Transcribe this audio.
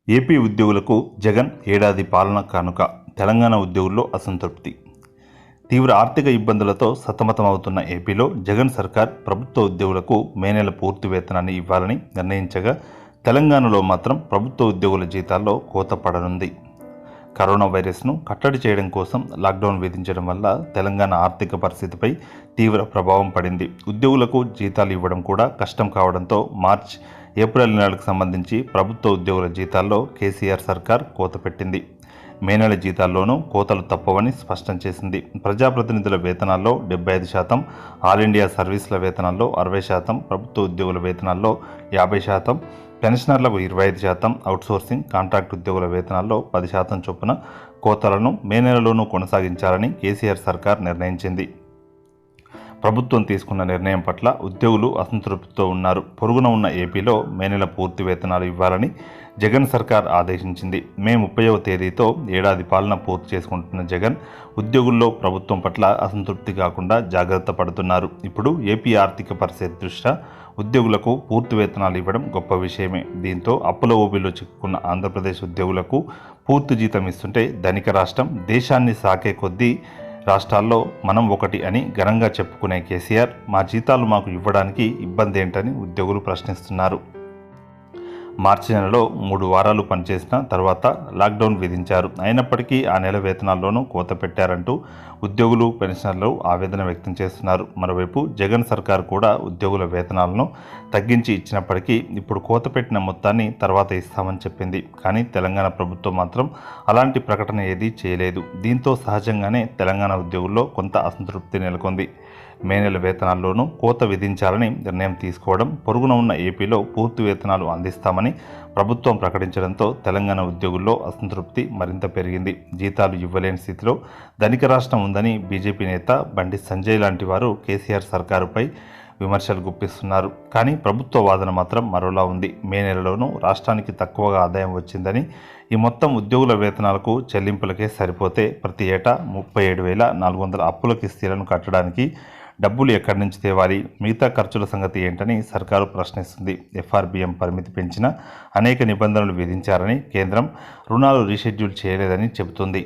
AP ఉద్యోగులకు జగన్ ఏడాది పాలన కానుక. తెలంగాణ ఉద్యోగుల్లో అసంతృప్తి. తీవ్ర ఆర్థిక ఇబ్బందులతో సతమతమవుతున్న ఏపీలో జగన్ సర్కార్ ప్రభుత్వ ఉద్యోగులకు మే నెల పూర్తి వేతనాన్ని ఇవ్వాలని నిర్ణయించగా, తెలంగాణలో మాత్రం ప్రభుత్వ ఉద్యోగుల జీతాల్లో కోత పడనుంది. కరోనా వైరస్ను కట్టడి చేయడం కోసం లాక్డౌన్ విధించడం వల్ల తెలంగాణ ఆర్థిక పరిస్థితిపై తీవ్ర ప్రభావం పడింది. ఉద్యోగులకు జీతాలు ఇవ్వడం కూడా కష్టం కావడంతో ఏప్రిల్ నెలకు సంబంధించి ప్రభుత్వ ఉద్యోగుల జీతాల్లో కేసీఆర్ సర్కార్ కోత పెట్టింది. మే నెల జీతాల్లోనూ కోతలు తప్పవని స్పష్టం చేసింది. ప్రజాప్రతినిధుల వేతనాల్లో 75%, ఆల్ ఇండియా సర్వీసుల వేతనాల్లో 60%, ప్రభుత్వ ఉద్యోగుల వేతనాల్లో 50%, పెన్షనర్లకు 25%, అవుట్సోర్సింగ్, కాంట్రాక్ట్ ఉద్యోగుల వేతనాల్లో 10% చొప్పున కోతలను మే నెలలోనూ కొనసాగించాలని కేసీఆర్ సర్కార్ నిర్ణయించింది. ప్రభుత్వం తీసుకున్న నిర్ణయం పట్ల ఉద్యోగులు అసంతృప్తితో ఉన్నారు. పొరుగున ఉన్న ఏపీలో మే నెల పూర్తి వేతనాలు ఇవ్వాలని జగన్ సర్కార్ ఆదేశించింది. మే 30వ తేదీతో ఏడాది పాలన పూర్తి చేసుకుంటున్న జగన్ ఉద్యోగుల్లో ప్రభుత్వం పట్ల అసంతృప్తి కాకుండా జాగ్రత్త పడుతున్నారు. ఇప్పుడు ఏపీ ఆర్థిక పరిస్థితి దృష్ట్యా ఉద్యోగులకు పూర్తి వేతనాలు ఇవ్వడం గొప్ప విషయమే. దీంతో అప్పుల ఊబిలో చిక్కుకున్న ఆంధ్రప్రదేశ్ ఉద్యోగులకు పూర్తి జీతం ఇస్తుంటే ధనిక రాష్ట్రం దేశాన్ని సాకే కొద్దీ రాష్ట్రాల్లో మనం ఒకటి అని ఘనంగా చెప్పుకునే కేసీఆర్ మా జీతాలు మాకు ఇవ్వడానికి ఇబ్బంది ఏంటని ఉద్యోగులు ప్రశ్నిస్తున్నారు. మార్చి నెలలో 3 వారాలు పనిచేసిన తర్వాత లాక్డౌన్ విధించారు. అయినప్పటికీ ఆ నెల వేతనాల్లోనూ కోత పెట్టారంటూ ఉద్యోగులు, పెన్షనర్లు ఆవేదన వ్యక్తం చేస్తున్నారు. మరోవైపు జగన్ సర్కార్ కూడా ఉద్యోగుల వేతనాలను తగ్గించి ఇచ్చినప్పటికీ ఇప్పుడు కోత పెట్టిన మొత్తాన్ని తర్వాత ఇస్తామని చెప్పింది. కానీ తెలంగాణ ప్రభుత్వం మాత్రం అలాంటి ప్రకటన ఏదీ చేయలేదు. దీంతో సహజంగానే తెలంగాణ ఉద్యోగుల్లో కొంత అసంతృప్తి నెలకొంది. మే నెల వేతనాల్లోనూ కోత విధించాలని నిర్ణయం తీసుకోవడం, పొరుగున ఉన్న ఏపీలో పూర్తి వేతనాలు అందిస్తామని ప్రభుత్వం ప్రకటించడంతో తెలంగాణ ఉద్యోగుల్లో అసంతృప్తి మరింత పెరిగింది. జీతాలు ఇవ్వలేని స్థితిలో ధనిక రాష్ట్రం ఉందని బీజేపీ నేత బండి సంజయ్ లాంటి వారు కేసీఆర్ సర్కారుపై విమర్శలు గుప్పిస్తున్నారు. కానీ ప్రభుత్వ వాదన మాత్రం మరోలా ఉంది. మే నెలలోనూ రాష్ట్రానికి తక్కువగా ఆదాయం వచ్చిందని, ఈ మొత్తం ఉద్యోగుల వేతనాలకు చెల్లింపులకే సరిపోతే ప్రతి ఏటా 37,400 అప్పుల కిస్తీలను కట్టడానికి డబ్బులు ఎక్కడి నుంచి తేవాలి? మిగతా ఖర్చుల సంగతి ఏంటని సర్కారు ప్రశ్నిస్తుంది. ఎఫ్ఆర్బిఎం పరిమితి పెంచిన అనేక నిబంధనలు విధించారని, కేంద్రం రుణాలు రీషెడ్యూల్ చేయలేదని చెబుతుంది.